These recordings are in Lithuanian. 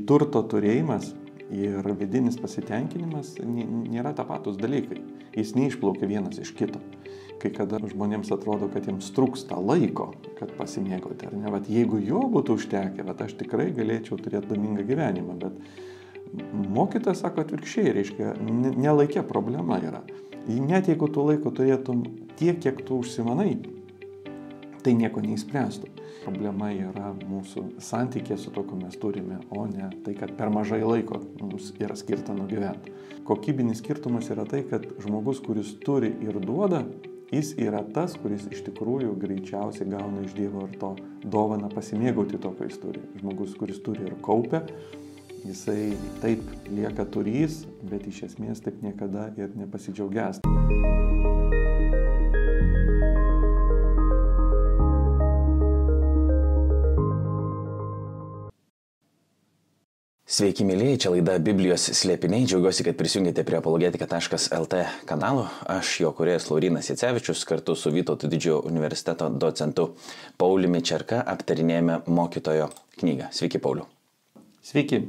Turto turėjimas ir vidinis pasitenkinimas nėra tapatus dalykai. Jis neišplaukia vienas iš kito. Kai kada žmonėms atrodo, kad jiems trūksta laiko, kad pasimėgauti, ar ne? Vat jeigu jo būtų užtekę, aš tikrai galėčiau turėti laimingą gyvenimą, bet mokytojas sako atvirkščiai, reiškia, nelaikė problema yra. Net jeigu tu laiko turėtum tiek, kiek tu užsimanai, tai nieko neįspręstų. Problema yra mūsų santykė su to, ko mes turime, o ne tai, kad per mažai laiko mums yra skirta nugyventi. Kokybinis skirtumas yra tai, kad žmogus, kuris turi ir duoda, jis yra tas, kuris iš tikrųjų greičiausiai gauna iš Dievo ir to dovaną pasimėgauti to, ką jis turi. Žmogus, kuris turi ir kaupia, jisai taip lieka turys, bet iš esmės taip niekada ir nepasidžiaugęs. Sveiki, mėlyjei, čia laida Biblijos slėpiniai. Džiaugiuosi, kad prisijungėte prie apologetika.lt kanalo. Aš jo kūrėjas Laurynas Jacevičius kartu su Vytauto Didžiojo universiteto docentu Pauliumi Čerka aptarinėjame mokytojo knygą. Sveiki, Pauliau. Sveiki.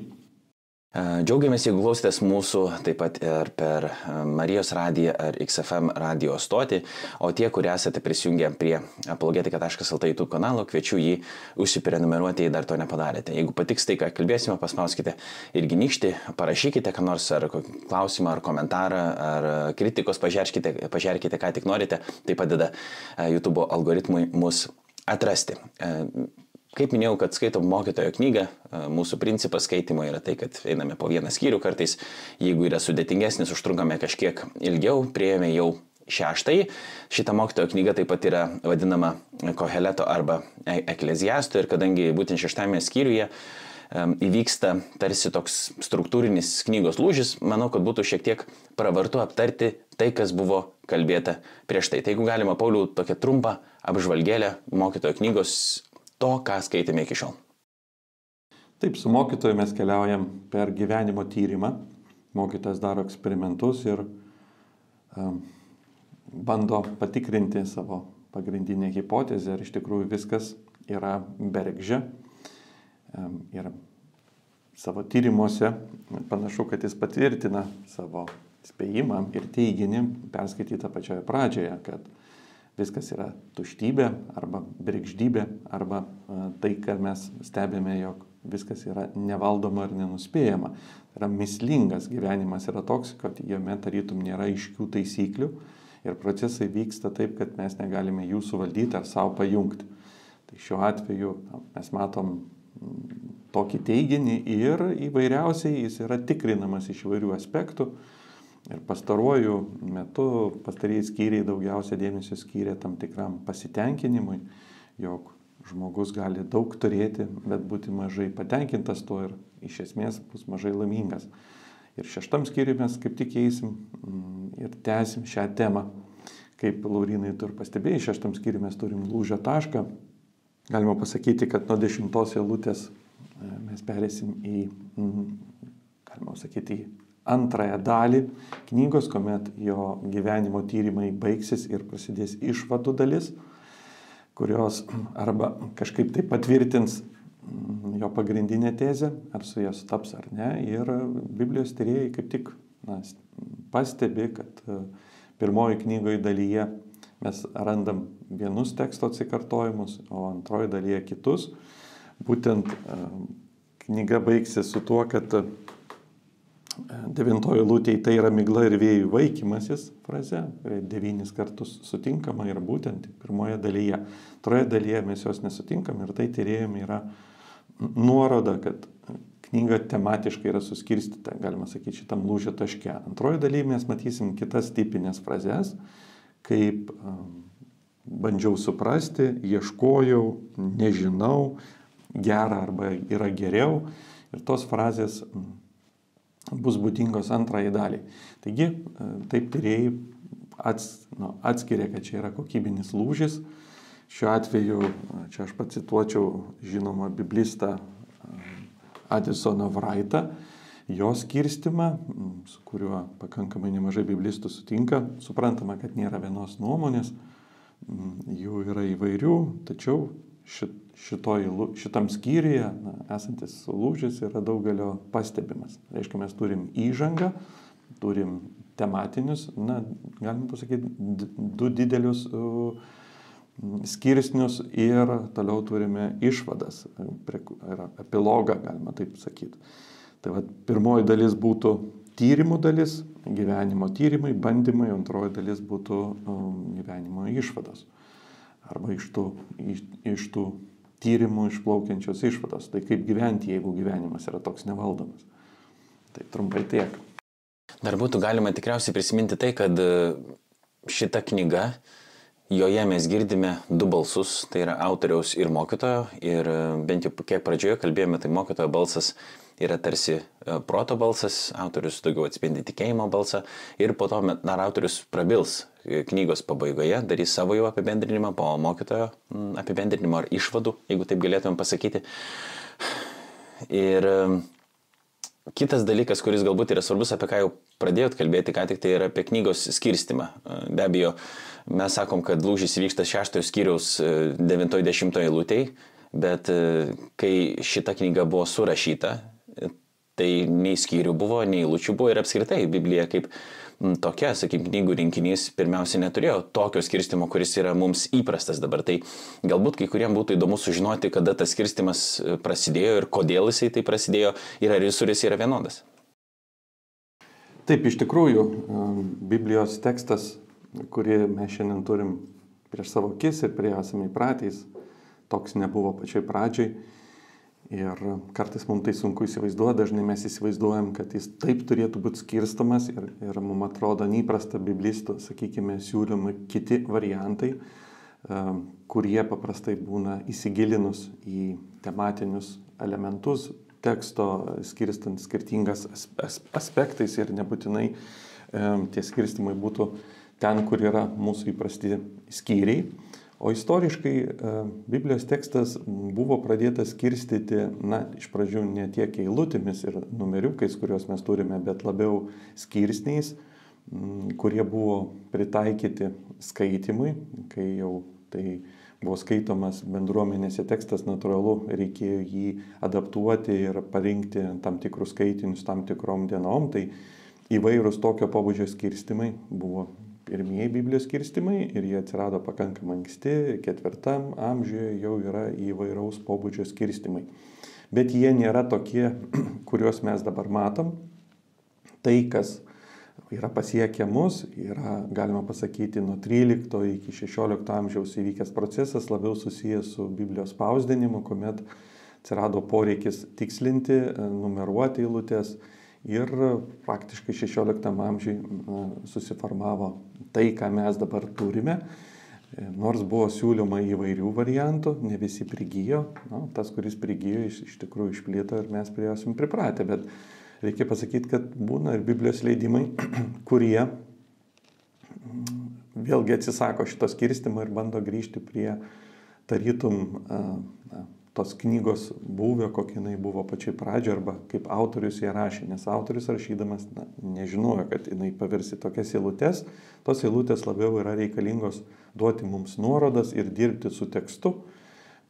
Džiaugiamės, jeigu klausotės mūsų taip pat ir per Marijos radiją ar XFM radio stotį, o tie, kurie esate prisijungę prie apologetika.lt YouTube kanalo, kviečiu jį užsiprenumeruoti, jei dar to nepadarėte. Jeigu patiks tai, ką kalbėsime, paspauskite irgi nykštį, parašykite ką nors, ar klausimą, ar komentarą, ar kritikos, pažerkite, ką tik norite, tai padeda YouTube algoritmui mus atrasti. Kaip minėjau, kad skaitom mokytojo knygą, mūsų principas skaitimo yra tai, kad einame po vieną skyrių kartais, jeigu yra sudėtingesnis, užtrunkame kažkiek ilgiau, priėjome jau 6. Šita mokytojo knyga taip pat yra vadinama Koheleto arba Ekleziasto ir kadangi būtent 6 skyriuje įvyksta tarsi toks struktūrinis knygos lūžis, manau, kad būtų šiek tiek pravartu aptarti tai, kas buvo kalbėta prieš tai. Tai jeigu galima, Pauliau, tokią trumpą apžvalgėlę mokytojo knygos to, ką skaitėme iki šiol. Taip, su mokytoju mes keliaujam per gyvenimo tyrimą. Mokytojas daro eksperimentus ir bando patikrinti savo pagrindinę hipotezę. Ir iš tikrųjų viskas yra bergždžia. Ir savo tyrimuose panašu, kad jis patvirtina savo spėjimą ir teiginį perskaitytą pačioje pradžioje, kad viskas yra tuštybė arba bergždybė arba tai, kad mes stebime, jog viskas yra nevaldoma ir nenuspėjama. Tai yra mislingas gyvenimas yra toks, kad jame tarytum nėra aiškių taisyklių ir procesai vyksta taip, kad mes negalime jų suvaldyti ar savo pajungti. Tai šiuo atveju mes matom tokį teiginį ir įvairiausiai jis yra tikrinamas iš įvairių aspektų. Ir pastaruoju metu pastarieji skyriai daugiausia dėmesio skyrė tam tikram pasitenkinimui, jog žmogus gali daug turėti, bet būti mažai patenkintas tuo ir iš esmės bus mažai laimingas. Ir 6 skyriui mes kaip tik eisim ir tęsim šią temą. Kaip Laurynai tu ir pastebėjai, 6 skyriui mes turim lūžio tašką. Galima pasakyti, kad nuo 10 eilutės mes perėsim į, galima sakyti, į antrąją dalį knygos, kuomet jo gyvenimo tyrimai baigsis ir prasidės išvadų dalis, kurios arba kažkaip tai patvirtins jo pagrindinę tezę, ar su ja sutaps ar ne. Ir Biblijos tyrėjai kaip tik pastebi, kad pirmoji knygoje dalyje mes randam vienus teksto atsikartojimus, o antroji dalyje kitus. Būtent knyga baigsis su tuo, kad 9 eilutėje tai yra migla ir vėjų vaikymasis fraze, 9 kartus sutinkama ir būtent pirmoje dalyje. Antroje dalyje mes jos nesutinkam ir tai tyrėjami yra nuoroda, kad knyga tematiškai yra suskirstyta, galima sakyti, šitam lūžio taške. Antroje dalyje mes matysim kitas tipinės frazes, kaip bandžiau suprasti, ieškojau, nežinau, gera arba yra geriau. Ir tos frazės bus būdingos antrąjį dalį. Taigi, taip tyrėjai atskiria, kad čia yra kokybinis lūžis. Šiuo atveju, čia aš pacituočiau žinomą biblistą Adisoną Wrightą, jo skirstimą, su kuriuo pakankamai nemažai biblistų sutinka. Suprantama, kad nėra vienos nuomonės, jų yra įvairių, tačiau šitam skyriuje esantis lūžis yra daugelio pastebimas. Reiškia, mes turim įžangą, turim tematinius, galim pasakyti, du didelius skirsnius ir toliau turime išvadas, epilogą, galima taip sakyti. Tai pirmoji dalis būtų tyrimų dalis, gyvenimo tyrimai, bandymai, antroji dalis būtų gyvenimo išvados. Arba iš tų tyrimų išplaukiančios išvados. Tai kaip gyventi, jeigu gyvenimas yra toks nevaldomas. Tai trumpai tiek. Dar būtų galima tikriausiai prisiminti tai, kad šita knyga, joje mes girdime du balsus, tai yra autoriaus ir mokytojo. Ir bent jau kiek pradžioje kalbėjome, tai mokytojo balsas yra tarsi proto balsas, autorius daugiau atspindi tikėjimo balsą ir po to dar autorius prabils knygos pabaigoje, darys savo jau apibendrinimą po mokytojo apibendrinimo ar išvadų, jeigu taip galėtumėm pasakyti. Ir kitas dalykas, kuris galbūt yra svarbus, apie ką jau pradėjot kalbėti, ką tik tai yra apie knygos skirstimą. Be abejo, mes sakom, kad lūžis vyksta 6 skyriaus 9-10 eilutėj, bet kai šita knyga buvo surašyta, tai nei skyrių buvo, nei eilučių buvo ir apskritai Biblija kaip tokia, sakykime, knygų rinkinys pirmiausia neturėjo tokio skirstimo, kuris yra mums įprastas dabar. Tai galbūt kai kuriem būtų įdomu sužinoti, kada tas skirstimas prasidėjo ir kodėl jisai tai prasidėjo ir ar visur jis yra vienodas. Taip, iš tikrųjų, Biblijos tekstas, kurį mes šiandien turim prieš savo akis ir prie esame įpratęs, toks nebuvo pačioj pradžiai. Ir kartais mums tai sunku įsivaizduoti, dažnai mes įsivaizduojam, kad jis taip turėtų būti skirstomas ir mums atrodo neįprasta biblistų, sakykime, siūlomi kiti variantai, kurie paprastai būna įsigilinus į tematinius elementus teksto, skirstant skirtingas aspektais ir nebūtinai tie skirstimai būtų ten, kur yra mūsų įprasti skyriai. O istoriškai Biblijos tekstas buvo pradėtas skirstyti, iš pradžių ne tiek eilutėmis ir numeriukais, kuriuos mes turime, bet labiau skirsniais, kurie buvo pritaikyti skaitimui, kai jau tai buvo skaitomas bendruomenėse tekstas, natūralu, reikėjo jį adaptuoti ir parinkti tam tikrus skaitinius tam tikrom dienom. Tai įvairūs tokio pobūdžio skirstimai buvo pirmieji Biblijos skirstimai ir jie atsirado pakankamai anksti, 4 amžiuje jau yra įvairaus pobūdžio skirstimai. Bet jie nėra tokie, kuriuos mes dabar matom. Tai, kas yra pasiekę mus, yra, galima pasakyti, nuo 13 iki 16 amžiaus įvykęs procesas, labiau susijęs su Biblijos spausdinimu, kuomet atsirado poreikis tikslinti, numeruoti eilutės. Ir praktiškai 16 amžiui susiformavo tai, ką mes dabar turime. Nors buvo siūloma įvairių variantų, ne visi prigijo. Tas, kuris prigijo, iš tikrųjų išplito ir mes prie esam pripratę. Bet reikia pasakyti, kad būna ir Biblijos leidimai, kurie vėlgi atsisako šito skirstimo ir bando grįžti prie tarytum tos knygos būvio, kokia jinai buvo pačiai pradžioje, arba kaip autorius ją rašė. Nes autorius rašydamas nežinojo, kad jinai pavirsi tokias eilutes. Tos eilutės labiau yra reikalingos duoti mums nuorodas ir dirbti su tekstu,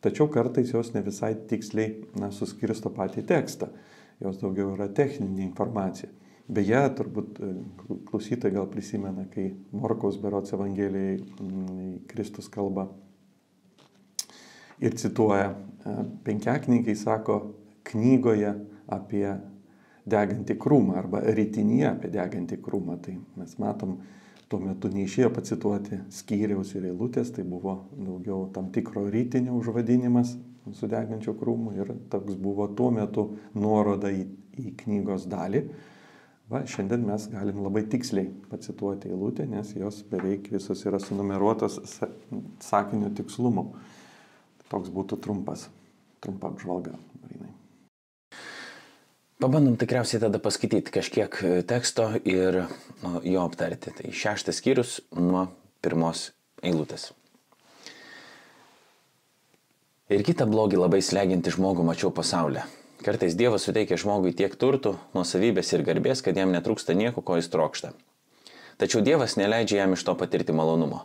tačiau kartais jos ne visai tiksliai suskirsto patį tekstą. Jos daugiau yra techninė informacija. Beje, turbūt klausytojai gal prisimena, kai Morkaus berods Evangelijai Kristus kalba ir cituoja penkiaknygiai, sako, knygoje apie degantį krūmą arba rytinyje apie degantį krūmą. Tai mes matom, tuo metu neišėjo pacituoti skyriaus ir eilutės, tai buvo daugiau tam tikro rytinio užvadinimas su degančiu krūmu ir toks buvo tuo metu nuoroda į knygos dalį. Šiandien mes galim labai tiksliai pacituoti eilutę, nes jos beveik visos yra sunumeruotos sakinio tikslumu. Toks būtų trumpa apžvalga. Pabandom tikriausiai tada paskaityti kažkiek teksto ir jo aptarti. Tai 6 skyrius nuo 1 eilutės. Ir kitą blogį labai slegiantį žmogų mačiau pasaulyje. Kartais Dievas suteikia žmogui tiek turtų, nuosavybės ir garbės, kad jam netrūksta nieko, ko jis trokšta. Tačiau Dievas neleidžia jam iš to patirti malonumo.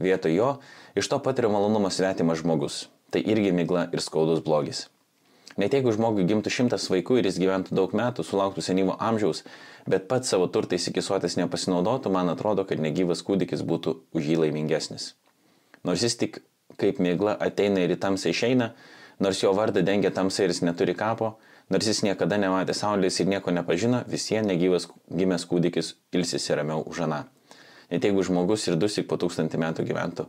Vietoj jo iš to patiria malonumą svetimas žmogus. tai irgi migla ir skaudus blogis. Net jeigu žmogui gimtų 100 vaikų ir jis gyventų daug metų, sulauktų senyvo amžiaus, bet pats savo turtais įkisuotis nepasinaudotų, man atrodo, kad negyvas kūdikis būtų už jį laimingesnis. Nors jis tik kaip migla ateina ir į tamsą išeina, nors jo vardą dengia tamsa ir jis neturi kapo, nors jis niekada nematė saulės ir nieko nepažino, vis vien negyvas gimęs kūdikis ilsisi ramiau už aną. Net jeigu žmogus ir 2 po 1000 metų gyventų,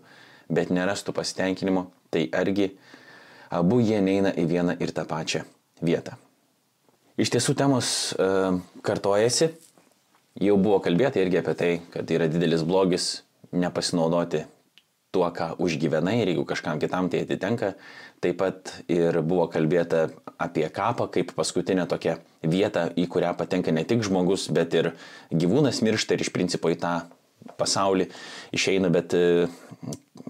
bet nerastų pasitenkinimo, tai argi abu jie neina į vieną ir tą pačią vietą. Iš tiesų temos kartojasi, jau buvo kalbėta irgi apie tai, kad yra didelis blogis nepasinaudoti tuo, ką užgyvenai ir jeigu kažkam kitam tai atitenka. Taip pat ir buvo kalbėta apie kapą kaip paskutinę tokią vietą, į kurią patenka ne tik žmogus, bet ir gyvūnas miršta ir iš principo į tą pasaulį išeina, bet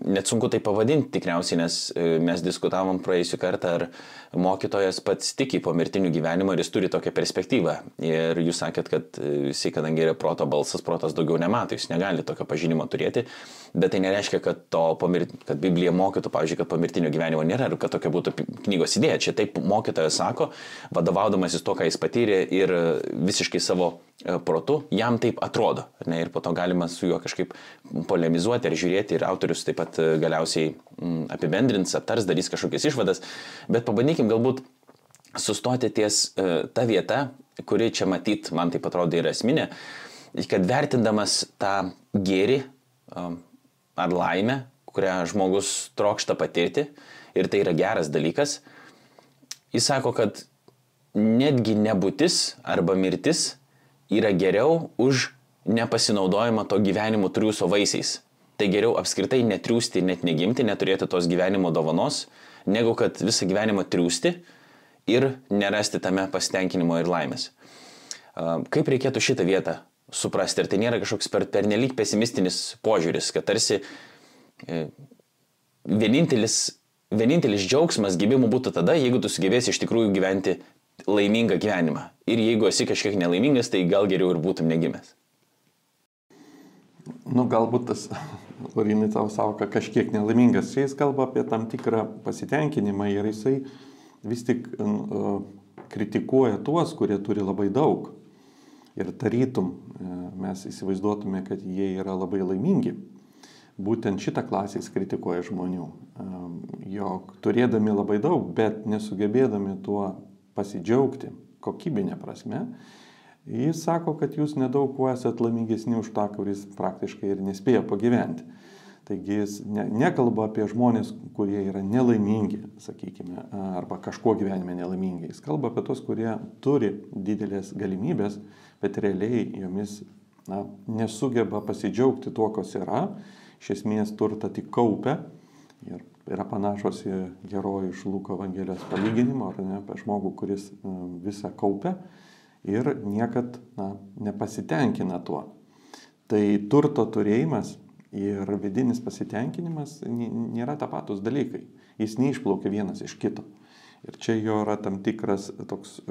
net sunku tai pavadinti tikriausiai, nes mes diskutavom praėjusią kartą, ar mokytojas pats tiki pomirtiniu gyvenimu ir jis turi tokią perspektyvą. Ir jūs sakėt, kad jisai, kadangi yra proto balsas, protas daugiau nemato, jis negali tokio pažinimo turėti, bet tai nereiškia, kad, kad Biblija mokytų, pavyzdžiui, kad pomirtinio gyvenimo nėra ir kad tokia būtų knygos idėja. Čia taip mokytojas sako, vadovaudamasis to, ką jis patyrė ir visiškai savo protu, jam taip atrodo. Ne? Ir po to galima su juo kažkaip polemizuoti ar žiūrėti ir autorius taip pat galiausiai apibendrins, aptars, darys kažkokias išvadas, bet pabandykim galbūt sustoti ties ta vieta, kuri čia matyt, man taip atrodo, yra esminė, kad vertindamas tą gėrį ar laimę, kurią žmogus trokšta patirti, ir tai yra geras dalykas, jis sako, kad netgi nebūtis arba mirtis yra geriau už nepasinaudojimą to gyvenimo triūso vaisiais. Tai geriau apskritai netriūsti, net negimti, neturėti tos gyvenimo dovanos, negu kad visą gyvenimą triūsti ir nerasti tame pasitenkinimo ir laimės. Kaip reikėtų šitą vietą suprasti? Ir tai nėra kažkoks pernelyg pesimistinis požiūris, kad tarsi vienintelis džiaugsmas gimimo būtų tada, jeigu tu sugebėsi iš tikrųjų gyventi laimingą gyvenimą. Ir jeigu esi kažkiek nelaimingas, tai gal geriau ir būtum negimęs. Galbūt tas, Laurinai, tavo savoka kažkiek nelaimingas. Čia jis kalba apie tam tikrą pasitenkinimą ir jisai vis tik kritikuoja tuos, kurie turi labai daug. Ir tarytum mes įsivaizduotume, kad jie yra labai laimingi. Būtent šitą klasę jis kritikuoja žmonių. Jog turėdami labai daug, bet nesugebėdami tuo pasidžiaugti kokybinė prasme, jis sako, kad jūs nedaug kuo esat laimingesni už tą, kuris praktiškai ir nespėja pagyventi. Taigi jis nekalba apie žmonės, kurie yra nelaimingi, sakykime, arba kažko gyvenime nelaimingi. Jis kalba apie tos, kurie turi didelės galimybės, bet realiai jomis nesugeba pasidžiaugti tuo, kas yra. Iš esmės turtą tik kaupia. Ir yra panašos į herojų iš Luko Evangelijos palyginimo, ar ne, apie žmogų, kuris visą kaupia ir niekad nepasitenkina tuo. Tai turto turėjimas ir vidinis pasitenkinimas nėra tapatus dalykai. Jis neišplaukia vienas iš kito. Ir čia jo yra tam tikras toks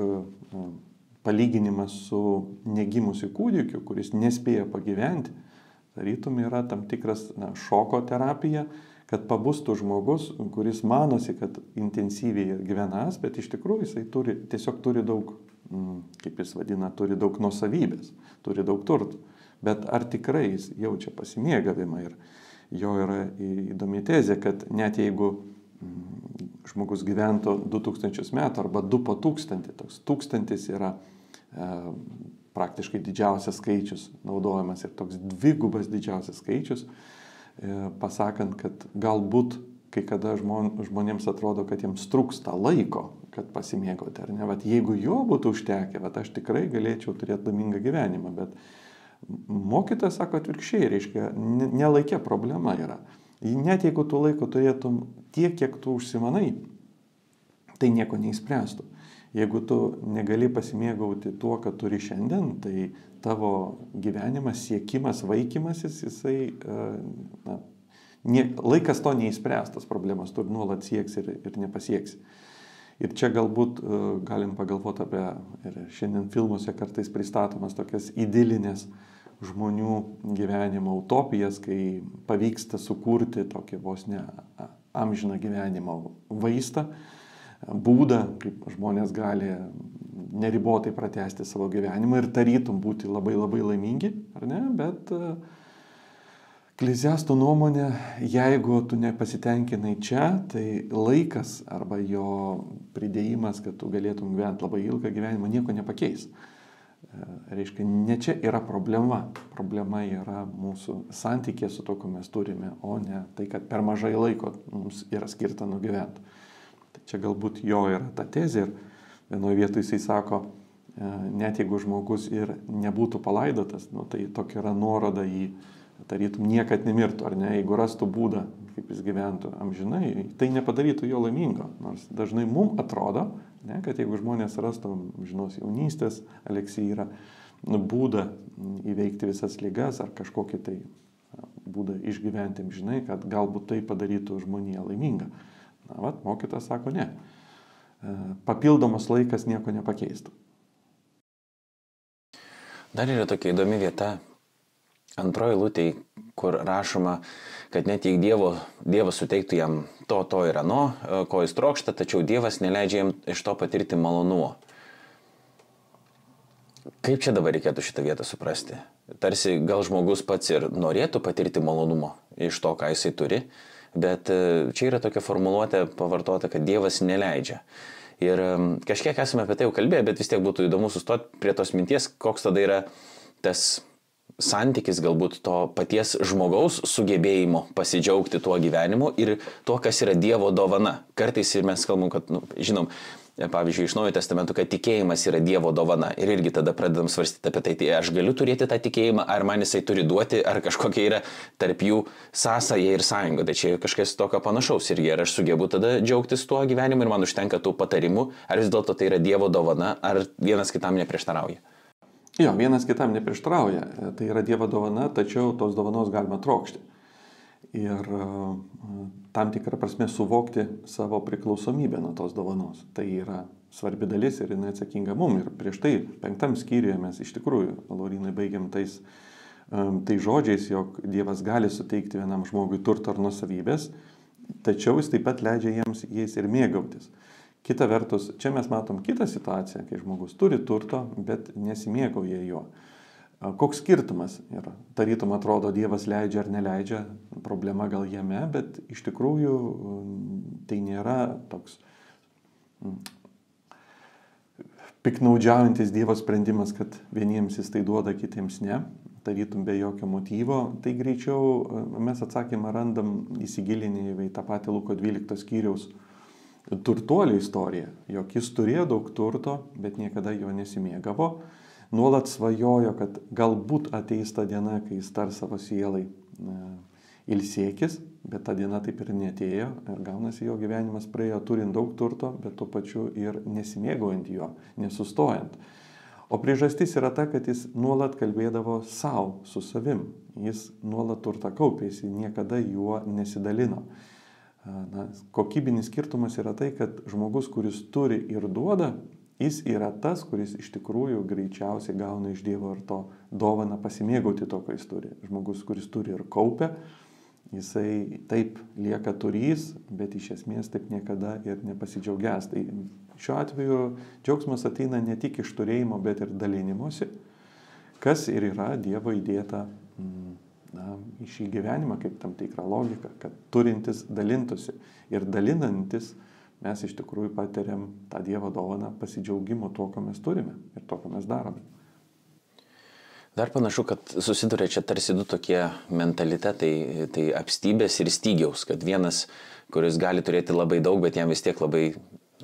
palyginimas su negimusiu kūdikiu, kuris nespėja pagyventi. Tarytum yra tam tikras šoko terapija, kad pabustų žmogus, kuris manosi, kad intensyviai gyvenas, bet iš tikrųjų jisai tiesiog turi daug, kaip jis vadina, turi daug nuosavybės, turi daug turtų. Bet ar tikrai jis jaučia pasimėgavimą? Ir jo yra įdomi tezė, kad net jeigu žmogus gyventų 2000 metų arba 2 po 1000, toks 1000 yra praktiškai didžiausias skaičius naudojamas ir toks dvigubas didžiausias skaičius, pasakant, kad galbūt kai kada žmonėms atrodo, kad jiems trūksta laiko, kad pasimėgauti, ar ne? Vat jeigu jo būtų užtekę, aš tikrai galėčiau turėti laimingą gyvenimą, bet mokytojas sako atvirkščiai, reiškia, nelaikė problema yra. Net jeigu tu laiko turėtum tiek, kiek tu užsimanai, tai nieko neįspręstų. Jeigu tu negali pasimėgauti tuo, kad turi šiandien, tai tavo gyvenimas, siekimas, vaikymasis, jisai, laikas to neįspręstas problemas, tu nuolat sieks ir nepasieksi. Ir čia galbūt galim pagalvoti apie, ir šiandien filmuose kartais pristatomas tokias idilinės žmonių gyvenimo utopijas, kai pavyksta sukurti tokį vos ne amžiną gyvenimo vaistą, būdą, kaip žmonės gali neribotai pratęsti savo gyvenimą ir tarytum būti labai labai laimingi, ar ne? Bet Ekleziasto nuomonė, jeigu tu nepasitenkinai čia, tai laikas arba jo pridėjimas, kad tu galėtum gyventi labai ilgą gyvenimą, nieko nepakeis. Reiškia, ne čia yra problema. Problema yra mūsų santykė su to, ko mes turime, o ne tai, kad per mažai laiko mums yra skirta nugyventi. Tai čia galbūt jo yra ta tezė ir vienoje vietoje jisai sako, net jeigu žmogus ir nebūtų palaidotas, tai tokia yra nuoroda į tarytum niekad nemirtų, ar ne, jeigu rastų būdą, kaip jis gyventų amžinai, tai nepadarytų jo laimingo. Nors dažnai mums atrodo, ne, kad jeigu žmonės rastų amžinos jaunystės eliksyrą, būdą įveikti visas ligas ar kažkokį tai būdą išgyventi amžinai, kad galbūt tai padarytų žmoniją laimingą. Na, vat, mokytojas sako, ne. Papildomas laikas nieko nepakeistų. Dar yra tokia įdomi vieta, antroji eilutė, kur rašoma, kad net jei Dievas suteiktų jam to ir ano, ko jis trokšta, tačiau Dievas neleidžia jam iš to patirti malonumo. Kaip čia dabar reikėtų šitą vietą suprasti? Tarsi gal žmogus pats ir norėtų patirti malonumo iš to, ką jisai turi, bet čia yra tokia formuluotė pavartota, kad Dievas neleidžia. Ir kažkiek esame apie tai jau kalbėję, bet vis tiek būtų įdomu sustoti prie tos minties, koks tada yra tas santykis galbūt to paties žmogaus sugebėjimo pasidžiaugti tuo gyvenimu ir tuo, kas yra Dievo dovana. Kartais ir mes kalbam, kad, žinom, pavyzdžiui, iš Naujojo Testamento, kad tikėjimas yra Dievo dovana. Ir irgi tada pradedam svarstyti apie tai, tai aš galiu turėti tą tikėjimą, ar man jisai turi duoti, ar kažkokia yra tarp jų sąsaja ir sąjunga. Tai čia kažkas tokio panašaus. Irgi ar aš sugebu tada džiaugtis tuo gyvenimu ir man užtenka tų patarimų, ar vis dėlto tai yra Dievo dovana, ar vienas kitam neprieštarauja. Jo, vienas kitam neprieštarauja. Tai yra Dievo dovana, tačiau tos dovanos galima trokšti. Ir tam tikrą prasme suvokti savo priklausomybę nuo tos dovanos. Tai yra svarbi dalis ir jinai atsakinga mum. Ir prieš tai 5 skyriuje mes iš tikrųjų, Laurinai, baigiam tais žodžiais, jog Dievas gali suteikti vienam žmogui turto ar nuosavybės, tačiau jis taip pat leidžia jiems jais ir mėgautis. Kita vertus, čia mes matom kitą situaciją, kai žmogus turi turto, bet nesimėgauja juo. Koks skirtumas yra? Tarytum atrodo, Dievas leidžia ar neleidžia, problema gal jame, bet iš tikrųjų tai nėra toks piknaudžiaujantis Dievo sprendimas, kad vieniems jis tai duoda, kitiems ne, tarytum be jokio motyvo. Tai greičiau mes atsakymą randam įsigilinę į tą patį Luko 12 skyriaus turtuolio istoriją, jog jis turėjo daug turto, bet niekada jo nesimėgavo. Nuolat svajojo, kad galbūt ateis ta diena, kai jis tar savo sielai ilsėkis, bet ta diena taip ir neatėjo. Ir gaunasi jo gyvenimas praėjo turint daug turto, bet tuo pačiu ir nesimėgaujant jo, nesustojant. O priežastis yra ta, kad jis nuolat kalbėdavo savo su savim. Jis nuolat turtą kaupė, jis niekada juo nesidalino. Kokybinis skirtumas yra tai, kad žmogus, kuris turi ir duoda, jis yra tas, kuris iš tikrųjų greičiausiai gauna iš Dievo ir to dovaną pasimėgauti to, ką jis turi. Žmogus, kuris turi ir kaupia, jisai taip lieka turys, bet iš esmės taip niekada ir nepasidžiaugęs. Tai šiuo atveju džiaugsmas ateina ne tik iš turėjimo, bet ir dalinimosi, kas ir yra Dievo įdėta į šį gyvenimą kaip tam tikrą logiką, kad turintis dalintųsi ir dalinantis mes iš tikrųjų patiriam tą Dievo dovaną pasidžiaugimo tuo, ko mes turime ir to, ko mes darome. Dar panašu, kad susiduria čia tarsi du tokie mentalitetai, tai apstybės ir stygiaus, kad vienas, kuris gali turėti labai daug, bet jam vis tiek labai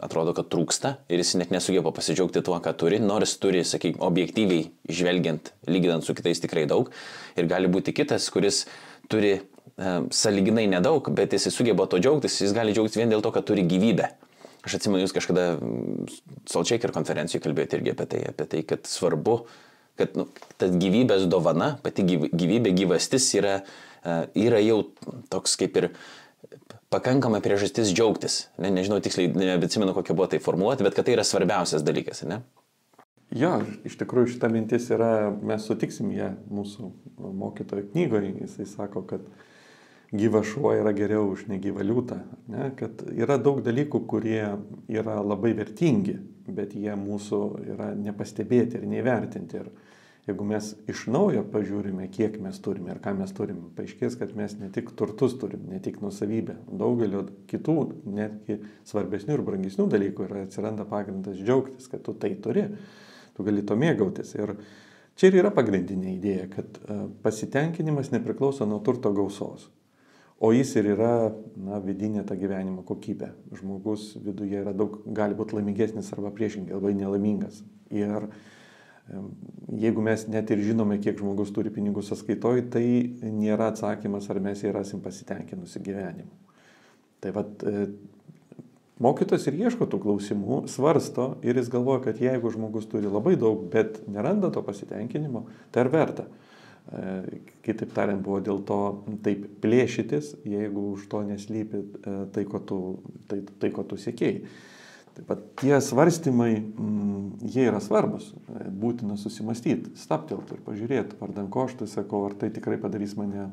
atrodo, kad trūksta ir jis net nesugeba pasidžiaugti tuo, ką turi, nors turi, sakykime, objektyviai žvelgiant, lyginant su kitais tikrai daug. Ir gali būti kitas, kuris turi sąlyginai nedaug, bet jis sugeba to džiaugtis, jis gali džiaugtis vien dėl to, kad turi gyvybę. Aš atsimenu, jūs kažkada Salčeker konferencijoje kalbėjote irgi apie tai, kad svarbu, kad ta gyvybės dovana, pati gyvybė, gyvastis yra jau toks kaip ir pakankama priežastis džiaugtis. Nežinau tiksliai, nebeatsimenu, kokia buvo tai formuluoti, bet kad tai yra svarbiausias dalykas, ne? Jo, iš tikrųjų šita mintis yra, mes sutiksim ją mūsų mokytojo knygoje. Jisai sako, kad gyva šuo yra geriau už negyvą liūtą. Ne? Kad yra daug dalykų, kurie yra labai vertingi, bet jie mūsų yra nepastebėti ir neįvertinti. Ir jeigu mes iš naujo pažiūrime, kiek mes turime ir ką mes turime, paaiškės, kad mes ne tik turtus turim, ne tik nusavybę, daugelio kitų, netgi svarbesnių ir brangesnių dalykų ir atsiranda pagrindas džiaugtis, kad tu tai turi, tu gali to mėgautis. Ir čia ir yra pagrindinė idėja, kad pasitenkinimas nepriklauso nuo turto gausos. O jis ir yra vidinė ta gyvenimo kokybė. Žmogus viduje yra gali būti laimingesnis arba priešingai, labai nelaimingas. Ir jeigu mes net ir žinome, kiek žmogus turi pinigų sąskaitoj, tai nėra atsakymas, ar mes jį rasim pasitenkinusi gyvenimu. Tai vat mokytojas ir ieško tų klausimų, svarsto ir jis galvoja, kad jeigu žmogus turi labai daug, bet neranda to pasitenkinimo, tai ar verta. Kitaip tariant, buvo dėl to taip plėšytis, jeigu už to neslypi tai, ko tu siekėjai. Taip pat tie svarstymai, jie yra svarbus, būtina susimastyti, staptelti ir pažiūrėti, vardan ko aš tai sakau, ar tai tikrai padarys mane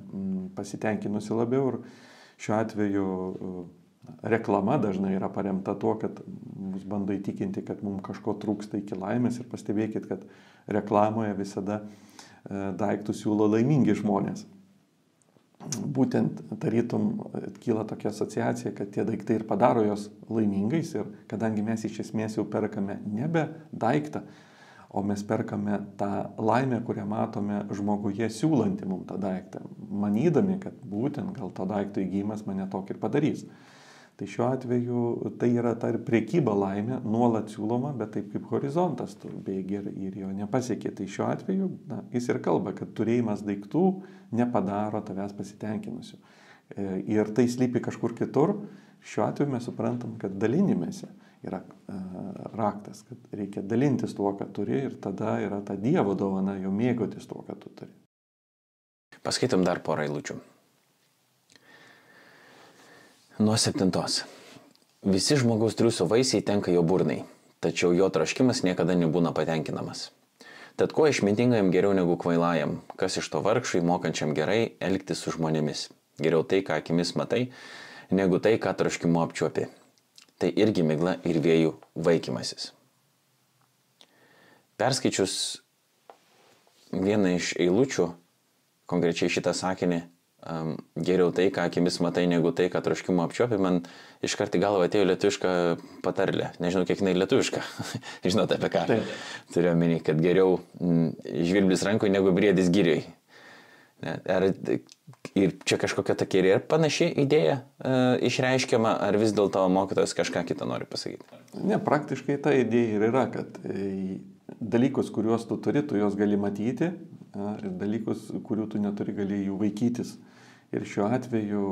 pasitenkinusi labiau. Ir šiuo atveju reklama dažnai yra paremta tuo, kad mus bando įtikinti, kad mums kažko trūksta iki laimės ir pastebėkit, kad reklamoje visada daiktų siūlo laimingi žmonės. Būtent tarytum kyla tokia asociacija, kad tie daiktai ir padaro jos laimingais ir kadangi mes iš esmės jau perkame nebe daiktą, o mes perkame tą laimę, kurią matome žmoguje siūlantį mums tą daiktą, manydami, kad būtent gal to daikto įgyjimas mane tokį ir padarys. Tai šiuo atveju tai yra ta ir prekyba laimė, nuolat siūloma, bet taip kaip horizontas, tu bėgi ir jo nepasiekė. Tai šiuo atveju jis ir kalba, kad turėjimas daiktų nepadaro tavęs pasitenkinusiu. Ir tai slypi kažkur kitur. Šiuo atveju mes suprantam, kad dalinimėse yra raktas, kad reikia dalintis tuo, ką turi ir tada yra ta Dievo dovana, jo mėgautis tuo, ką tu turi. Paskaitom dar porą eilučių. Nuo 7. Visi žmogaus triūso vaisiai tenka jo burnai, tačiau jo troškimas niekada nebūna patenkinamas. Tad kuo išmintingajam geriau negu kvailajam, kas iš to vargšui mokančiam gerai elgtis su žmonėmis. Geriau tai, ką akimis matai, negu tai, ką troškimu apčiuopi. Tai irgi migla ir vėjų vaikymasis. Perskaičius vieną iš eilučių, konkrečiai šitą sakinį, geriau tai, ką akimis matai, negu tai, ką troškimu apčiuopi, man iškart į galvą atėjo lietuviška patarlė. Nežinau, kiek jinai lietuviška. Žinote apie ką? Taip. Turiu omeny, kad geriau žvirblis rankoje negu briedis girioj. Ir čia kažkokia tokia ir panaši idėja išreiškiama, ar vis dėlto mokytojas kažką kitą nori pasakyti? Ne, praktiškai ta idėja ir yra, kad dalykus, kuriuos tu turi, tu juos gali matyti ir dalykus, kurių tu neturi, gali jų vaikytis. Ir šiuo atveju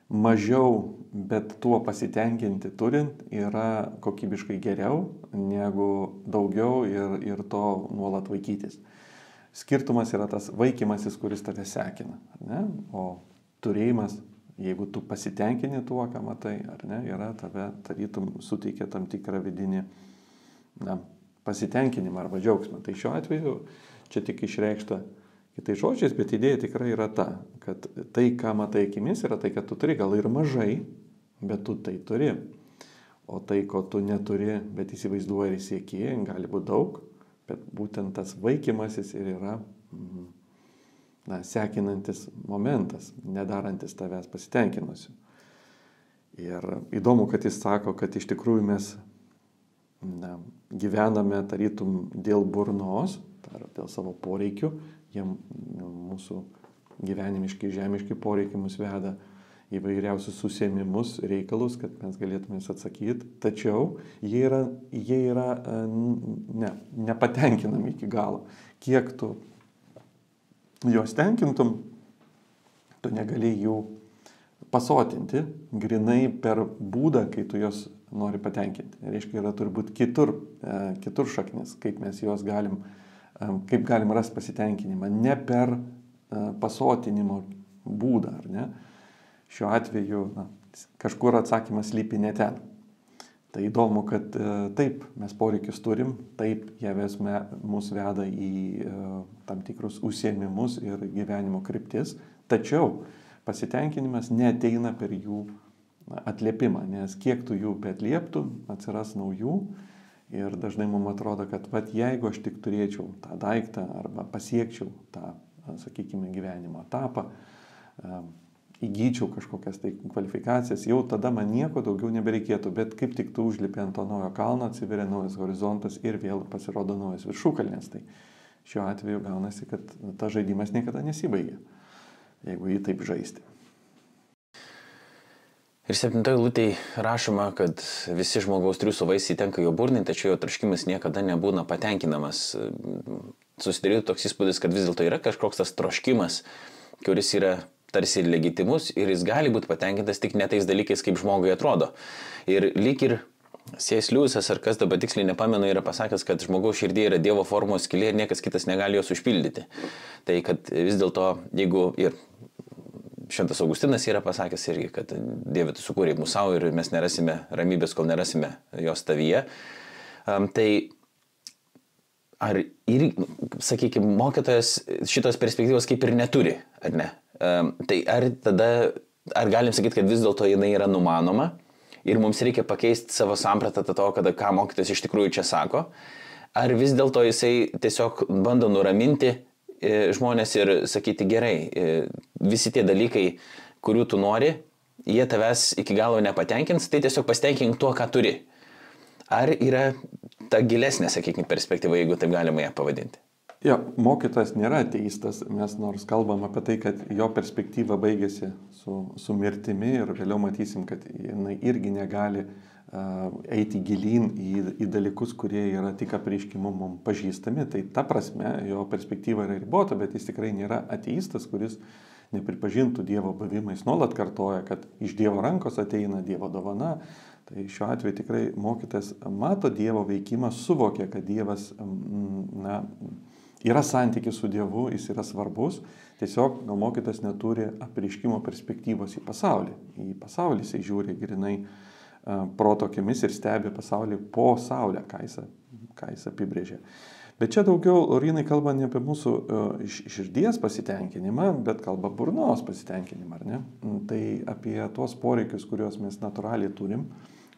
mažiau, bet tuo pasitenkinti turint yra kokybiškai geriau negu daugiau ir to nuolat vaikytis. Skirtumas yra tas vaikymasis, kuris tave sekina, ne? O turėjimas, jeigu tu pasitenkini tuo, ką matai, ar ne, yra tave tarytum suteikia tam tikrą vidinį pasitenkinimą arba džiaugsmą. Tai šiuo atveju čia tik išreikšta kitais žodžiais, bet idėja tikrai yra ta, kad tai, ką matai akimis, yra tai, kad tu turi gal ir mažai, bet tu tai turi. O tai, ko tu neturi, bet įsivaizduoji ir sieki, gali būti daug, bet būtent tas vaikymasis ir yra sekinantis momentas, nedarantis tavęs pasitenkinusiu. Ir įdomu, kad jis sako, kad iš tikrųjų mes gyvename tarytum dėl burnos, dėl savo poreikių, mūsų gyvenimiški, žemiški poreikiai mus veda įvairiausius užsiėmimus, reikalus, kad mes galėtume atsakyti, tačiau jie yra nepatenkinami iki galo. Kiek tu juos tenkintum, tu negali jų pasotinti, grinai per būdą, kai tu juos nori patenkinti. Reiškia, yra turbūt kitur šaknis, kaip mes juos galim rasti pasitenkinimą, ne per pasotinimo būdą, ar ne? Šiuo atveju kažkur atsakymas slypi ne ten. Tai įdomu, kad taip, mes poreikius turim, taip, jie mus veda į tam tikrus užsiėmimus ir gyvenimo kryptis, tačiau pasitenkinimas neateina per jų atliepimą, nes kiek tu jų atlieptų, atsiras naujų ir dažnai mums atrodo, kad jeigu aš tik turėčiau tą daiktą arba pasiekčiau tą, sakykime, gyvenimo etapą, įgyčiau kažkokias tai kvalifikacijas, jau tada man nieko daugiau nebereikėtų, bet kaip tik tu užlipi ant to naujo kalno, atsiveria naujas horizontas ir vėl pasirodo naujas viršukalnės. Tai šiuo atveju gaunasi, kad tas žaidimas niekada nesibaigia, jeigu jį taip žaisti. Ir 7 eilutėje rašoma, kad visi žmogaus triūso vaisiai tenka jo burniai, tačiau jo troškimas niekada nebūna patenkinamas. Susidarytų toks įspūdis, kad vis dėlto yra kažkoks tas troškimas, kuris yra tarsi legitimus ir jis gali būti patenkintas tik ne tais dalykais, kaip žmogui atrodo. Ir lyg ir C.S. Lewisas, ar kas dabar tiksliai nepamenu, yra pasakęs, kad žmogaus širdį yra Dievo formos skylė ir niekas kitas negali jos užpildyti. Tai kad vis dėlto, jeigu ir Šventas Augustinas yra pasakęs irgi, kad Dieve tu sukūrei mūsų savo ir mes nerasime ramybės, kol nerasime jos tavyje. Tai ar ir, sakykime, mokytojas šitos perspektyvos kaip ir neturi, ar ne? Tai ar galim sakyti, kad vis dėlto jinai yra numanoma ir mums reikia pakeisti savo sampratą to, ką mokytojas iš tikrųjų čia sako, ar vis dėlto jisai tiesiog bando nuraminti žmonės ir sakyti gerai, visi tie dalykai, kurių tu nori, jie tavęs iki galo nepatenkins, tai tiesiog pasitenkink tuo, ką turi. Ar yra ta gilesnė, sakykime, perspektyva, jeigu taip galima ją pavadinti? Jo, mokytojas nėra ateistas, mes nors kalbam apie tai, kad jo perspektyva baigėsi su mirtimi ir vėliau matysim, kad jinai irgi negali eiti gilyn į dalykus, kurie yra tik apreiškimu mums pažįstami. Tai ta prasme, jo perspektyva yra ribota, bet jis tikrai nėra ateistas, kuris nepripažintų Dievo buvimą. Jis nuolat kartoja, kad iš Dievo rankos ateina Dievo dovana. Tai šiuo atveju tikrai mokytojas mato Dievo veikimą, suvokia, kad Dievas yra santykis su Dievu, jis yra svarbus. Tiesiog mokytojas neturi apreiškimo perspektyvos į pasaulį. Į pasaulį jisai žiūri grinai proto akimis ir stebi pasaulį po saulę, ką jis apibrėžė. Bet čia daugiau, Laurynai, kalba ne apie mūsų širdies pasitenkinimą, bet kalba burnos pasitenkinimą, ar ne? Tai apie tuos poreikius, kuriuos mes natūraliai turim,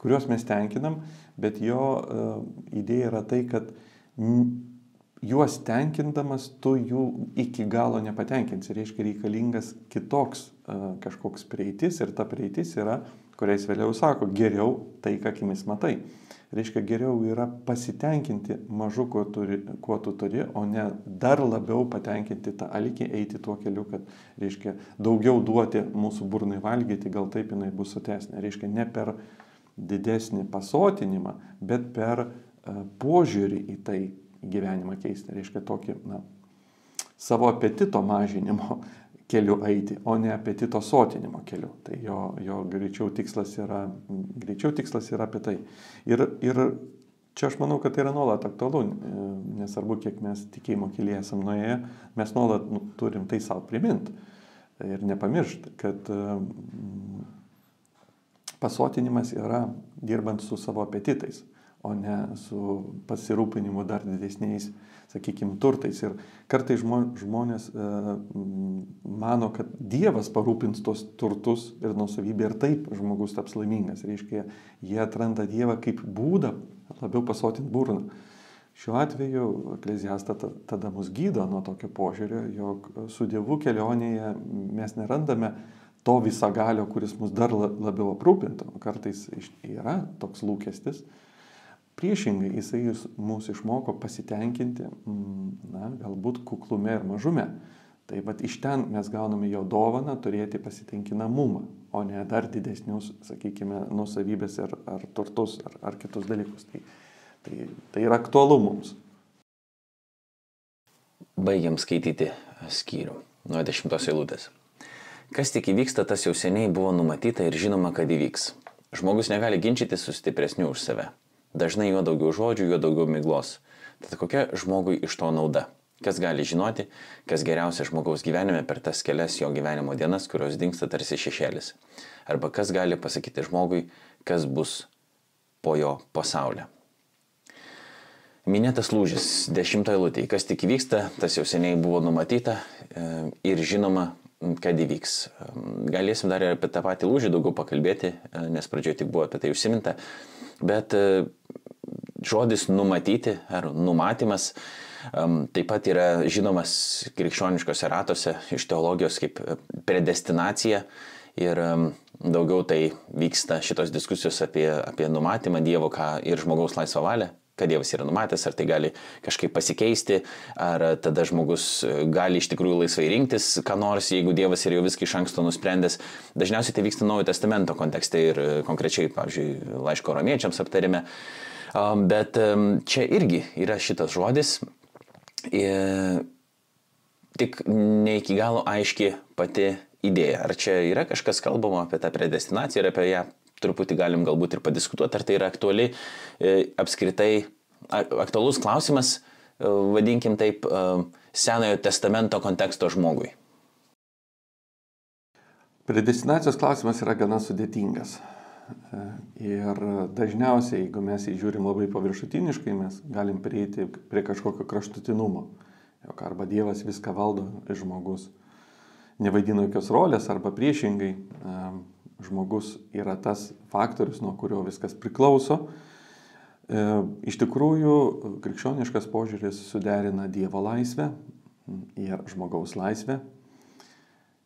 kuriuos mes tenkinam, bet jo idėja yra tai, kad juos tenkindamas tu jų iki galo nepatenkinsi. Reiškia, reikalingas kitoks kažkoks prieitis ir ta prieitis yra, kuriais vėliau sako, geriau tai, ką akimis matai. Reiškia, geriau yra pasitenkinti mažu, kuo tu turi, o ne dar labiau patenkinti tą alkį, eiti tuo keliu, kad, reiškia, daugiau duoti mūsų burnai valgyti, gal taip jinai bus sotesnė. Reiškia, ne per didesnį pasotinimą, bet per požiūrį į tai gyvenimą keisti. Reiškia, tokį savo apetito mažinimo keliu eiti, o ne apetito sotinimo keliu. Tai jo greičiau tikslas yra apie tai. Ir čia aš manau, kad tai yra nuolat aktualu, nesvarbu, kiek mes tikėjimo kelyje esam nuėję, mes nuolat turim tai savo priminti ir nepamiršti, kad pasotinimas yra dirbant su savo apetitais, o ne su pasirūpinimu dar didesniais, sakykime, turtais. Ir kartais žmonės mano, kad Dievas parūpins tos turtus ir nuosavybę ir taip žmogus taps laimingas. Reiškia, jie atranda Dievą kaip būdą labiau pasotinti burną. Šiuo atveju Ekleziastas tada mus gydo nuo tokio požiūrio, jog su Dievu kelionėje mes nerandame to visagalio, kuris mus dar labiau aprūpintų. Kartais yra toks lūkestis. Priešingai, jisai mūsų išmoko pasitenkinti, galbūt kuklume ir mažume. Tai iš ten mes gauname jo dovaną turėti pasitenkinamumą, o ne dar didesnius, sakykime, nuosavybės ar turtus ar kitus dalykus. Tai yra aktualu mums. Baigiam skaityti skyrių nuo 10 eilutės. Kas tik įvyksta, tas jau seniai buvo numatyta ir žinoma, kad įvyks. Žmogus negali ginčyti su stipresniu už save. Dažnai juo daugiau žodžių, juo daugiau miglos. Tad kokia žmogui iš to nauda? Kas gali žinoti, kas geriausia žmogaus gyvenime per tas kelias jo gyvenimo dienas, kurios dingsta tarsi šešėlis? Arba kas gali pasakyti žmogui, kas bus po jo pasaulio? Minėtas lūžis 10 eilutėje. Kas tik įvyksta, tas jau seniai buvo numatyta ir žinoma, kad įvyks. Galėsim dar ir apie tą patį lūžį daugiau pakalbėti, nes pradžioje tik buvo apie tai užsiminta, bet žodis numatyti ar numatymas taip pat yra žinomas krikščioniškose ratuose iš teologijos kaip predestinacija ir daugiau tai vyksta šitos diskusijos apie numatymą Dievo ir žmogaus laisvą valią, kad Dievas yra numatęs, ar tai gali kažkaip pasikeisti, ar tada žmogus gali iš tikrųjų laisvai rinktis, ką nors, jeigu Dievas yra jau viską iš anksto nusprendęs. Dažniausiai tai vyksta Naujojo testamento kontekste ir konkrečiai, pavyzdžiui, laiško romiečiams aptarėme. Bet čia irgi yra šitas žodis, tik ne iki galo aiški pati idėja. Ar čia yra kažkas kalbama apie tą predestinaciją ir apie ją truputį galim galbūt ir padiskutuoti, ar tai yra apskritai aktualus klausimas, vadinkim taip, Senojo testamento konteksto žmogui. Predestinacijos klausimas yra gana sudėtingas. Ir dažniausiai, jeigu mes įžiūrim labai paviršutiniškai, mes galim prieiti prie kažkokio kraštutinumo. Jog arba Dievas viską valdo, žmogus nevaidina jokios rolės, arba priešingai, žmogus yra tas faktorius, nuo kurio viskas priklauso. Iš tikrųjų, krikščioniškas požiūris suderina Dievo laisvę ir žmogaus laisvę.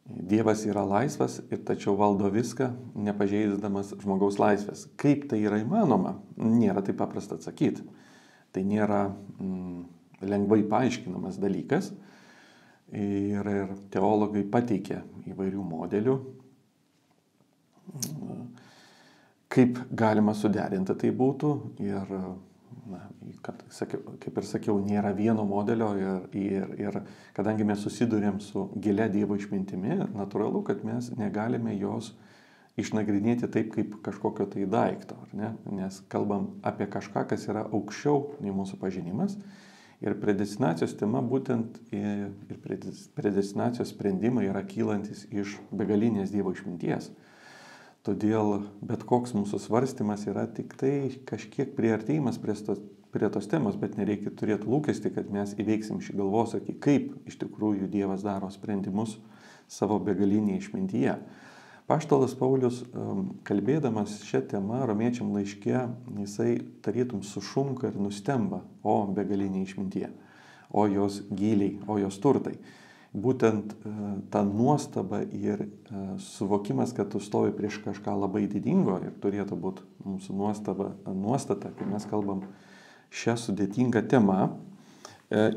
Dievas yra laisvas ir tačiau valdo viską, nepažeisdamas žmogaus laisvės. Kaip tai yra įmanoma, nėra taip paprasta atsakyti. Tai nėra lengvai paaiškinamas dalykas. Ir teologai pateikė įvairių modelių, kaip galima suderinti tai būtų. Ir, kaip ir sakiau, nėra vieno modelio ir kadangi mes susidurėm su gilia Dievo išmintimi, natūralu, kad mes negalime jos išnagrinėti taip kaip kažkokio tai daikto, ar ne? Nes kalbam apie kažką, kas yra aukščiau nei mūsų pažinimas. Ir predestinacijos tema būtent ir predestinacijos sprendimai yra kylantis iš begalinės Dievo išminties. Todėl bet koks mūsų svarstymas yra tik tai kažkiek priartėjimas prie tos temos, bet nereikia turėti lūkestį, kad mes įveiksim šį galvosakį, kaip iš tikrųjų Dievas daro sprendimus savo begalinėje išmintyje. Apaštalas Paulius, kalbėdamas šią temą romiečiam laiške, jisai tarytum sušunka ir nustemba, o begalinė išmintyje, o jos gyliai, o jos turtai. Būtent ta nuostaba ir suvokimas, kad tu stovi prieš kažką labai didingo ir turėtų būti mūsų nuostata, kai mes kalbam šią sudėtingą temą,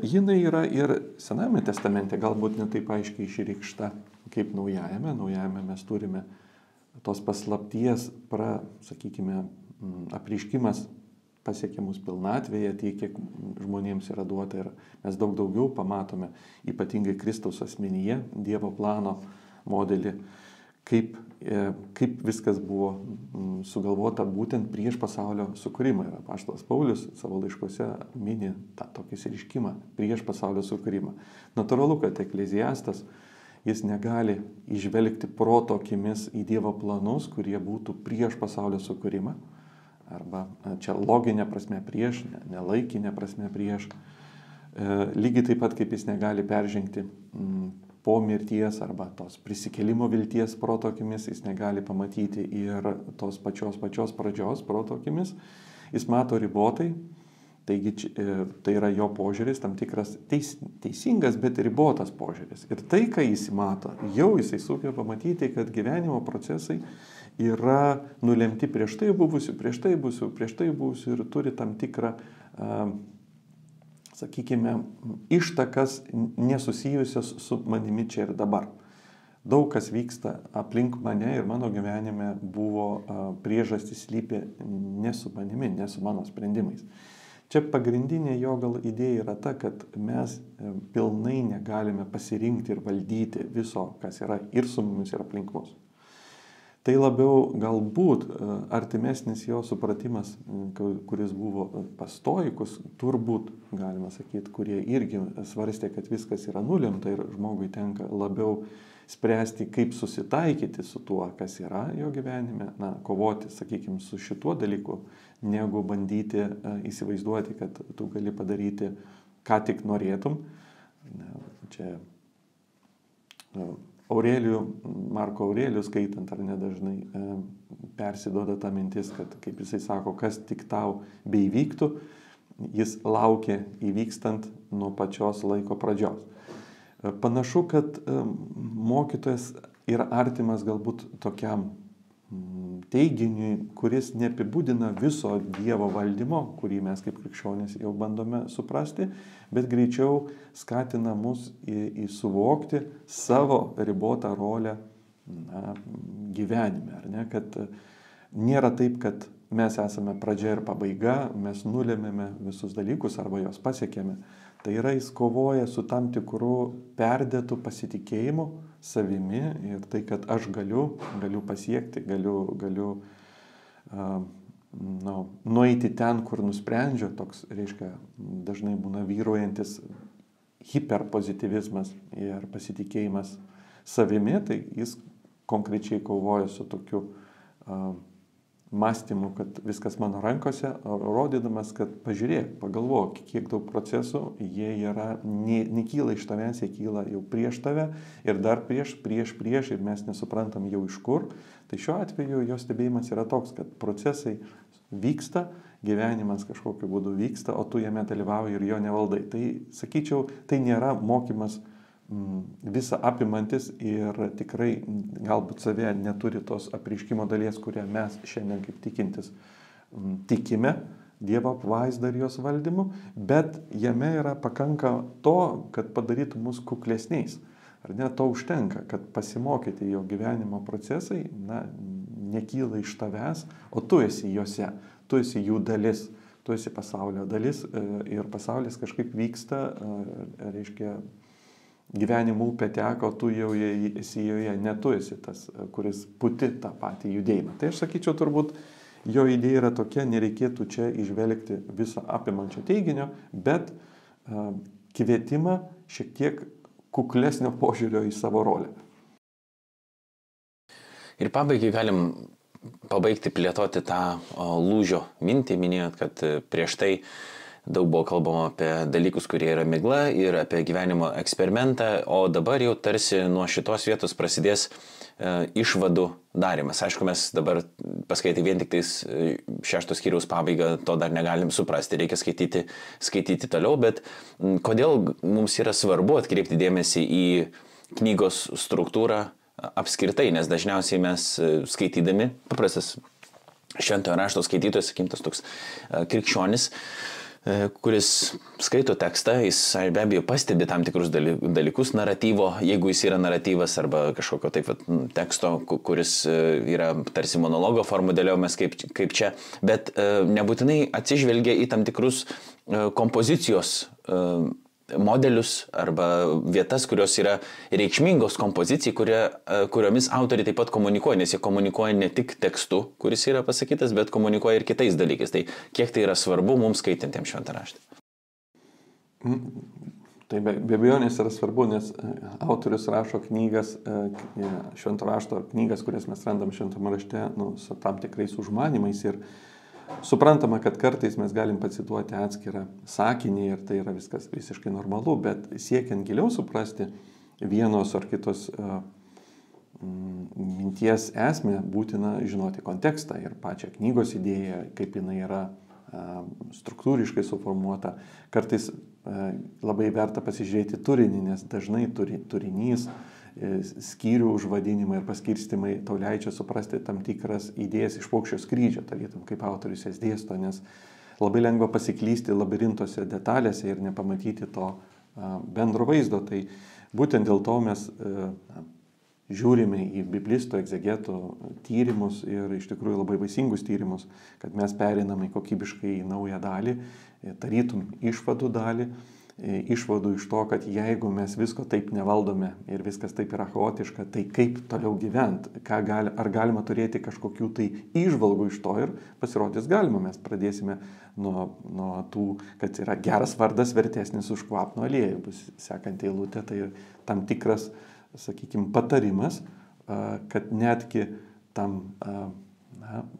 jinai yra ir Senajame testamente, galbūt ne taip aiškiai išreikšta kaip Naujajame. Naujajame mes turime tos paslapties, sakykime, apreiškimas pasiekė mus pilnatvėje, tiek, kiek žmonėms yra duota ir mes daug daugiau pamatome, ypatingai Kristaus asmenyje, Dievo plano modelį, kaip viskas buvo sugalvota būtent prieš pasaulio sukūrimą. Ir apaštalas Paulius savo laiškuose mini tą tokį išreiškimą prieš pasaulio sukūrimą. Natūralu, kad Ekleziastas jis negali įžvelgti proto akimis į Dievo planus, kurie būtų prieš pasaulio sukūrimą. Arba čia loginė prasme prieš, nelaikinė prasme prieš. Lygiai taip pat, kaip jis negali peržengti po mirties arba tos prisikėlimo vilties proto akimis, jis negali pamatyti ir tos pačios pradžios proto akimis. Jis mato ribotai, taigi tai yra jo požiūris, tam tikras teisingas, bet ribotas požiūris. Ir tai, ką jis mato, jau jisai sugeba pamatyti, kad gyvenimo procesai yra nulemti prieš tai buvusių ir turi tam tikrą, sakykime, ištakas nesusijusios su manimi čia ir dabar. Daug kas vyksta aplink mane ir mano gyvenime buvo priežastys slypi ne su manimi, ne su mano sprendimais. Čia pagrindinė jo gal idėja yra ta, kad mes pilnai negalime pasirinkti ir valdyti viso, kas yra ir su mumis, ir aplink mus. Tai labiau galbūt artimesnis jo supratimas, kuris buvo pas stoikus, turbūt, galima sakyti, kurie irgi svarstė, kad viskas yra nulemta ir žmogui tenka labiau spręsti, kaip susitaikyti su tuo, kas yra jo gyvenime, kovoti, sakykime, su šituo dalyku, negu bandyti įsivaizduoti, kad tu gali padaryti, ką tik norėtum. Čia Marko Aurelijų skaitant ar nedažnai persiduoda ta mintis, kad, kaip jisai sako, kas tik tau beįvyktų, jis laukia įvykstant nuo pačios laiko pradžios. Panašu, kad mokytojas yra artimas galbūt tokiam teiginiui, kuris neapibūdina viso Dievo valdymo, kurį mes kaip krikščionys jau bandome suprasti, bet greičiau skatina mus į suvokti savo ribotą rolę gyvenime. Ar ne? Kad nėra taip, kad mes esame pradžia ir pabaiga, mes nulėmėme visus dalykus arba juos pasiekėme. Tai yra, jis kovoja su tam tikru perdėtu pasitikėjimu savimi ir tai, kad aš galiu pasiekti, galiu nueiti ten, kur nusprendžiu, toks, reiškia, dažnai būna vyruojantis hiperpozityvizmas ir pasitikėjimas savimi, tai jis konkrečiai kovoja su tokiu mąstymu, kad viskas mano rankose, rodydamas, kad pažiūrėk, pagalvok, kiek daug procesų, jie yra, nekyla iš tavęs, jie kyla jau prieš tave ir dar prieš ir mes nesuprantam jau iš kur. Tai šiuo atveju jo stebėjimas yra toks, kad procesai vyksta, gyvenimas kažkokiu būdu vyksta, o tu jame dalyvauji ir jo nevaldai. Tai, sakyčiau, tai nėra mokymas visą apimantis ir tikrai galbūt savie neturi tos apreiškimo dalies, kurią mes šiandien kaip tikintis tikime Dievo apvaizdą ir jos valdymu, bet jame yra pakanka to, kad padarytų mus kuklesniais. Ar ne, to užtenka, kad pasimokyti jo gyvenimo procesai, nekyla iš tavęs, o tu esi juose, tu esi jų dalis, tu esi pasaulio dalis ir pasaulis kažkaip vyksta, reiškia, gyvenimo upė teko, tu jau esi joje, ne tu esi tas, kuris puti tą patį judėjimą. Tai aš sakyčiau, turbūt jo idėja yra tokia, nereikėtų čia išvelgti viso apimančio teiginio, bet kvietimą šiek tiek kuklesnio požiūrio į savo rolę. Ir pabaigai galim pabaigti plėtoti tą lūžio mintį, minėjot, kad prieš tai daug buvo kalbama apie dalykus, kurie yra migla ir apie gyvenimo eksperimentą, o dabar jau tarsi nuo šitos vietos prasidės išvadų darimas. Aišku, mes dabar paskaitę vien tik tais 6 skyriaus pabaigą, to dar negalim suprasti, reikia skaityti toliau, bet kodėl mums yra svarbu atkreipti dėmesį į knygos struktūrą apskritai, nes dažniausiai mes skaitydami, paprastas šventojo rašto skaitytojas, sakykim, tas toks krikščionis, kuris skaito tekstą, jis be abejo pastebi tam tikrus dalykus naratyvo, jeigu jis yra naratyvas arba kažkokio taip teksto, kuris yra tarsi monologo formų dėliojamas kaip čia, bet nebūtinai atsižvelgia į tam tikrus kompozicijos modelius arba vietas, kurios yra reikšmingos kompozicijai, kuriomis autoriai taip pat komunikuoja, nes jie komunikuoja ne tik tekstu, kuris yra pasakytas, bet komunikuoja ir kitais dalykais. Tai kiek tai yra svarbu mums skaitantiems šventą raštą? Tai be abejonės yra svarbu, nes autorius rašo knygas, švento rašto knygas, kurias mes randam šventame rašte, su tam tikrais užmanymais ir suprantama, kad kartais mes galim pacituoti atskirą sakinį ir tai yra viskas visiškai normalu, bet siekiant giliau suprasti vienos ar kitos minties esmę, būtina žinoti kontekstą ir pačią knygos idėją, kaip jinai yra struktūriškai suformuota. Kartais labai verta pasižiūrėti turinį, nes dažnai turinys, skyrių užvadinimai ir paskirstimai tau leidžia suprasti tam tikras idėjas iš paukščio skrydžio, tarytum kaip autorius jas dėsto, nes labai lengva pasiklysti labirintose detalėse ir nepamatyti to bendro vaizdo. Tai būtent dėl to mes žiūrime į biblistų, egzegetų tyrimus ir iš tikrųjų labai vaisingus tyrimus, kad mes pereiname kokybiškai į naują dalį, tarytum išvadų dalį, išvadų iš to, kad jeigu mes visko taip nevaldome ir viskas taip yra chaotiška, tai kaip toliau gyventi, ar galima turėti kažkokių tai įžvalgų iš to ir pasirodys galima. Mes pradėsime nuo tų, kad yra geras vardas vertesnis už kvapno aliejų, bus sekanti eilutė, tai tam tikras, sakykime, patarimas, kad netgi tam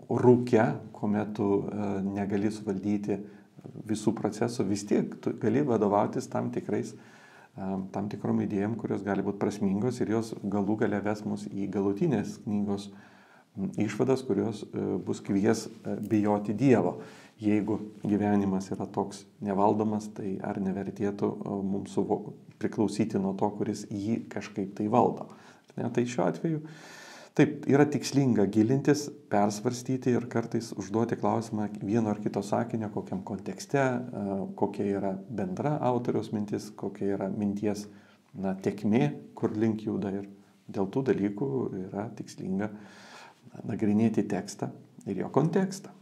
rūke, kuomet tu negali suvaldyti visų procesų, vis tiek tu gali vadovautis tam tikrais tam tikrom idėjom, kurios gali būti prasmingos ir jos galų gale ves mus į galutinės knygos išvadas, kurios bus kvies bijoti Dievo. Jeigu gyvenimas yra toks nevaldomas, tai ar nevertėtų mums priklausyti nuo to, kuris jį kažkaip tai valdo. Tai šiuo atveju taip yra tikslinga gilintis, persvarstyti ir kartais užduoti klausimą vieno ar kito sakinio, kokiam kontekste, kokia yra bendra autoriaus mintis, kokia yra minties tėkmė, kur link juda, ir dėl tų dalykų yra tikslinga nagrinėti tekstą ir jo kontekstą.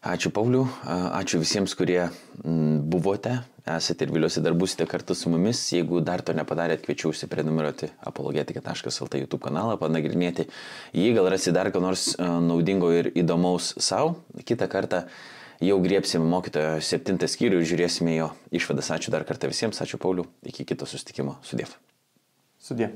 Ačiū Pauliau, ačiū visiems, kurie buvote, esate ir viliuosi dar būsite kartu su mumis. Jeigu dar to nepadarėt, kviečiu užsiprenumeruoti apologetika.lt YouTube kanalą, panagrinėti jį, gal rasi dar ką nors naudingo ir įdomaus savo. Kitą kartą jau griebsime mokytojo 7 skyrių ir žiūrėsime jo išvadas. Ačiū dar kartą visiems, ačiū Pauliau, iki kito susitikimo. Sudiev. Sudie.